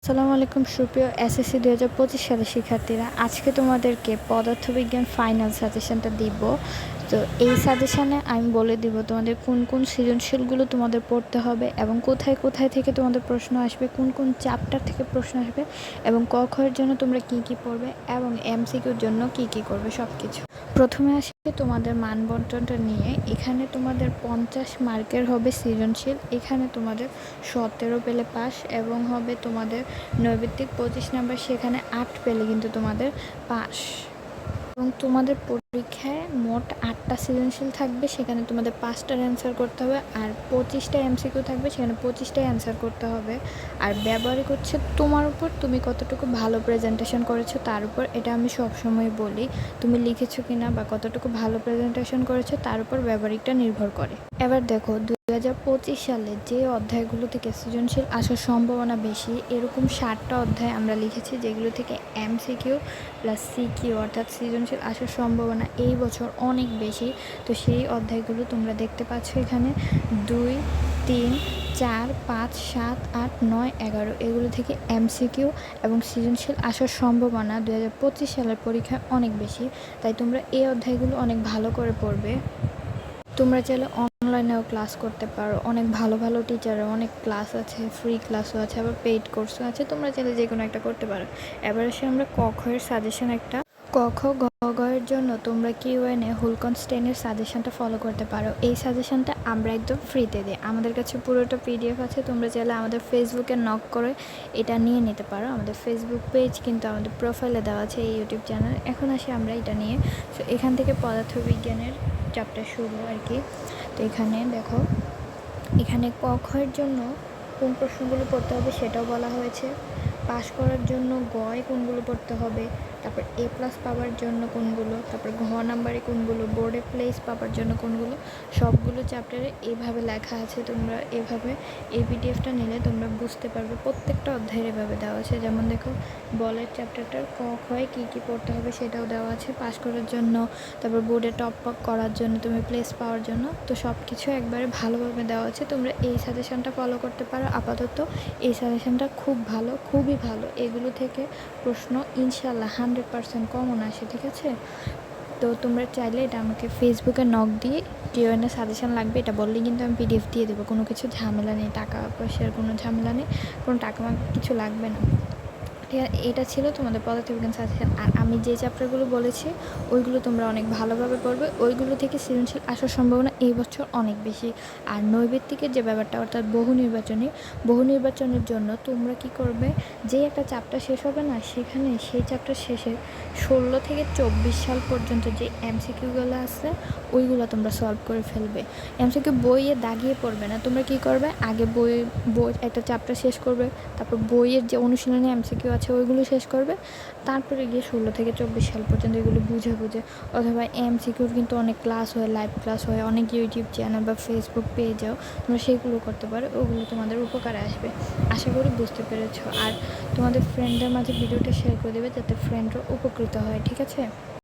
আসসালামু আলাইকুম সুপ্রিয় এসএসসি 2025 সালের শিক্ষার্থীরা, আজকে তোমাদেরকে পদার্থবিজ্ঞান ফাইনাল সাজেশনটা দিব। তো এই সাজেশনে আমি বলে দিব তোমাদের কোন কোন সৃজনশীলগুলো তোমাদের পড়তে হবে এবং কোথায় কোথায় থেকে তোমাদের প্রশ্ন আসবে, কোন কোন চ্যাপ্টার থেকে প্রশ্ন আসবে এবং ক খ এর জন্য তোমরা কি কি পড়বে এবং এমসিকিউর জন্য কি কি করবে সব কিছু। প্রথমে আসি তোমাদের মান বন্টনটা নিয়ে। এখানে তোমাদের 50 মার্কের হবে সৃজনশীল, এখানে তোমাদের 17 পেলে পাস এবং হবে তোমাদের নৈর্ব্যক্তিক 25 নাম্বার, সেখানে 8 পেলে কিন্তু তোমাদের পাস। এবং তোমাদের পরীক্ষায় মোট 8টা সৃজনশীল থাকবে, সেখানে তোমাদের 5টার অ্যান্সার করতে হবে, আর 25টা এমসিকিউ থাকবে, সেখানে 25টাই অ্যান্সার করতে হবে। আর ব্যবহারিক হচ্ছে তোমার উপর, তুমি কতটুকু ভালো প্রেজেন্টেশন করেছো তার উপর। এটা আমি সবসময় বলি, তুমি লিখেছো কিনা বা কতটুকু ভালো প্রেজেন্টেশন করেছো তার উপর ব্যবহারিকটা নির্ভর করে। এবার দেখো 2025 সালে যে অধ্যায়গুলো থেকে সৃজনশীল আসার সম্ভাবনা বেশি, এরকম 60টা অধ্যায় আমরা লিখেছি যেগুলো থেকে এমসিকিউ প্লাস সিকিউ অর্থাৎ সৃজনশীল আসার সম্ভাবনা এই বছর অনেক বেশি। তো সেই অধ্যায়গুলো তোমরা দেখতে পাচ্ছ এখানে 2, 3, 4, 5, 7, 8, 9, 11 এগুলো থেকে এমসিকিউ এবং সৃজনশীল আসার সম্ভাবনা 2025 সালের পরীক্ষায় অনেক বেশি। তাই তোমরা এই অধ্যায়গুলো অনেক ভালো করে পড়বে। তোমরা চাইলে অনলাইনেও ক্লাস করতে পারো, অনেক ভালো ভালো টিচারের অনেক ক্লাস আছে, ফ্রি ক্লাসও আছে, আবার পেইড কোর্সও আছে, তোমরা চাইলে যে কোনো একটা করতে পারো। এবার এসে আমরা ক খ এর সাজেশন একটা। ক খ গ ঘ এর জন্য তোমরা কিউএনএ হুলকনস্টেইনের সাজেশনটা ফলো করতে পারো। এই সাজেশনটা আমরা একদম ফ্রিতে দিই, আমাদের কাছে পুরোটা পিডিএফ আছে, তোমরা চাইলে আমাদের ফেসবুকে নক করে এটা নিয়ে নিতে পারো। আমাদের ফেসবুক পেজ কিন্তু আমাদের প্রোফাইলে দেওয়া আছে, এই ইউটিউব চ্যানেল। এখন আসি আমরা এটা নিয়ে। সো এখান থেকে পদার্থবিজ্ঞানের চ্যাপ্টার শুরু আর কি। তো এখানে দেখো, এখানে ক খ এর জন্য কোন প্রশ্নগুলো পড়তে হবে সেটাও বলা হয়েছে। পাস করার জন্য গয় কোনগুলো পড়তে হবে, তারপর এ প্লাস পাওয়ার জন্য কোনগুলো, তারপর ঘ নাম্বারে কোনগুলো, বোর্ডে প্লেস পাওয়ার জন্য কোনগুলো, সবগুলো চ্যাপ্টারে এইভাবে লেখা আছে। তোমরা এভাবে এই পিডিএফটা নিলে তোমরা বুঝতে পারবে, প্রত্যেকটা অধ্যায়ের এভাবে দেওয়া আছে। যেমন দেখো, বলের চ্যাপ্টারটার ক খয় কী কী পড়তে হবে সেটাও দেওয়া আছে পাস করার জন্য, তারপর বোর্ডে টপ করার জন্য, তুমি প্লেস পাওয়ার জন্য। তো সব কিছু একবারে ভালোভাবে দেওয়া আছে, তোমরা এই সাজেশনটা ফলো করতে পারো। আপাতত এই সাজেশনটা খুব ভালো, খুবই ভালো। এগুলো থেকে প্রশ্ন ইনশাল্লাহ 100% কমন আসে, ঠিক আছে? তো তোমরা চাইলে এটা আমাকে ফেসবুকে নক দিয়ে কিউএনএ সাজেশন লাগবে এটা বললেই কিন্তু আমি পিডিএফ দিয়ে দেবো। কোনো কিছু ঝামেলা নেই, টাকা পয়সার কোনো ঝামেলা নেই, কোনো টাকা কিছু লাগবে না। এটা ছিল তোমাদের পদার্থবিজ্ঞান সাজেশন। আর আমি যে চ্যাপ্টারগুলো বলেছি ওইগুলো তোমরা অনেক ভালোভাবে পড়বে, ওইগুলো থেকে সৃজনশীল আসার সম্ভাবনা এই বছর অনেক বেশি। আর নৈর্ব্যক্তিকের যে ব্যাপারটা অর্থাৎ বহু নির্বাচনের জন্য তোমরা কি করবে, যে একটা চ্যাপ্টার শেষ হবে না, সেখানে সেই চ্যাপ্টার শেষে 16 থেকে 24 সাল পর্যন্ত যে এমসিকিউগুলো আছে ওইগুলো তোমরা সলভ করে ফেলবে। এমসিকিউ বইয়ে দাগিয়ে পড়বে না, তোমরা কি করবে, আগে বই একটা চ্যাপ্টার শেষ করবে, তারপর বইয়ের যে অনুশীলনী এমসিকিউ আছে ওইগুলো শেষ করবে, তারপরে গিয়ে 16 থেকে 24 সাল পর্যন্ত এগুলো বুঝে অথবা এমসিকিউর কিন্তু অনেক ক্লাস হয়, লাইভ ক্লাস হয় অনেক ইউটিউব চ্যানেল বা ফেসবুক পেজেও, তোমরা সেগুলো করতে পারো, ওগুলো তোমাদের উপকারে আসবে। আশা করি বুঝতে পেরেছো। আর তোমাদের ফ্রেন্ডদের মাঝে ভিডিওটা শেয়ার করে দেবে যাতে ফ্রেন্ডরা উপকৃত হয়, ঠিক আছে?